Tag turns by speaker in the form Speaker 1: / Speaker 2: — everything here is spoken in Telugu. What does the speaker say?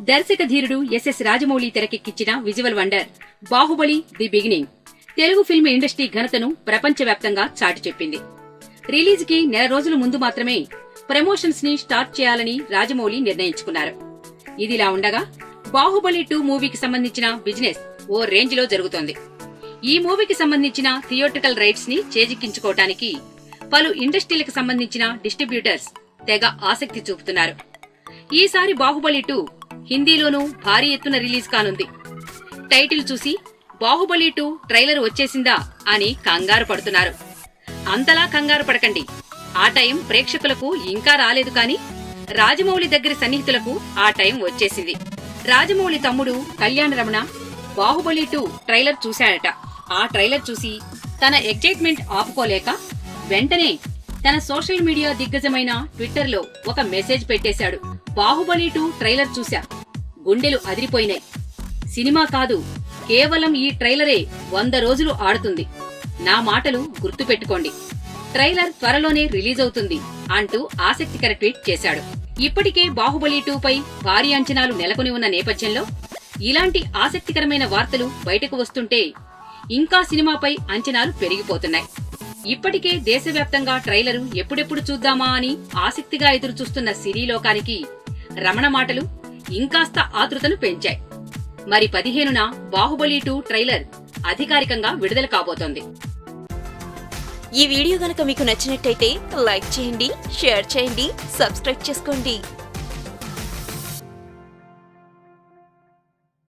Speaker 1: దర్శక ధీరుడు ఎస్ఎస్ రాజమౌళి తెరకెక్కించిన visual wonder Baahubali the beginning Telugu film industry ఘనతను ప్రపంచవ్యాప్తంగా చాటి చెప్పింది. రిలీజ్ కి నెల రోజుల ముందు మాత్రమే ప్రమోషన్స్ ని స్టార్ట్ చేయాలని రాజమౌళి నిర్ణయించుకున్నారు. ఇదిలా ఉండగా బాహుబలి 2 మూవీకి సంబంధించిన బిజినెస్ ఓ రేంజ్ లో జరుగుతోంది. ఈ మూవీకి సంబంధించిన థియేట్రికల్ రైట్స్ ని చేజిక్కించుకోవటానికి పలు ఇండస్ట్రీలకు సంబంధించిన డిస్ట్రిబ్యూటర్స్ తెగ ఆసక్తి చూపుతున్నారు. ఈసారి బాహుబలి 2 హిందీలోనూ భారీ ఎత్తున రిలీజ్ కానుంది. టైటిల్ చూసి బాహుబలి 2 ట్రైలర్ వచ్చేసిందా అని కంగారు పడుతున్నారు. అంతలా కంగారు పడకండి, ఆ టైం ప్రేక్షకులకు ఇంకా రాలేదు. కానీ రాజమౌళి దగ్గర సన్నిహితులకు ఆ టైం వచ్చేసింది. రాజమౌళి తమ్ముడు కళ్యాణ్ రమణ బాహుబలి 2 ట్రైలర్ చూశాడట. ఆ ట్రైలర్ చూసి తన ఎక్సైట్మెంట్ ఆపుకోలేక వెంటనే తన సోషల్ మీడియా దిగ్గజమైన ట్విట్టర్ లో ఒక మెసేజ్ పెట్టేశాడు. బాహుబలి 2 ట్రైలర్ చూశా, గుండెలు అదిరిపోయినాయి. సినిమా కాదు, కేవలం ఈ ట్రైలరే 100 రోజులు ఆడుతుంది. నా మాటలు గుర్తు పెట్టుకోండి, ట్రైలర్ త్వరలోనే రిలీజ్ అవుతుంది అంటూ ఆసక్తికర ట్వీట్ చేశాడు. ఇప్పటికే బాహుబలి 2 పై భారీ అంచనాలు నెలకొని ఉన్న నేపథ్యంలో ఇలాంటి ఆసక్తికరమైన వార్తలు బయటకు వస్తుంటే ఇంకా సినిమాపై అంచనాలు పెరిగిపోతున్నాయి. ఇప్పటికే దేశవ్యాప్తంగా ట్రైలరు ఎప్పుడెప్పుడు చూద్దామా అని ఆసక్తిగా ఎదురుచూస్తున్న సినీ లోకానికి రమణ మాటలు ఇంకాస్త ఆతృతను పెంచాయి. మరి 15న బాహుబలి 2 ట్రైలర్ అధికారికంగా విడుదల కాబోతోంది.
Speaker 2: ఈ వీడియో గనక మీకు నచ్చినట్టయితే లైక్ చేయండి, షేర్ చేయండి, సబ్స్క్రైబ్ చేసుకోండి.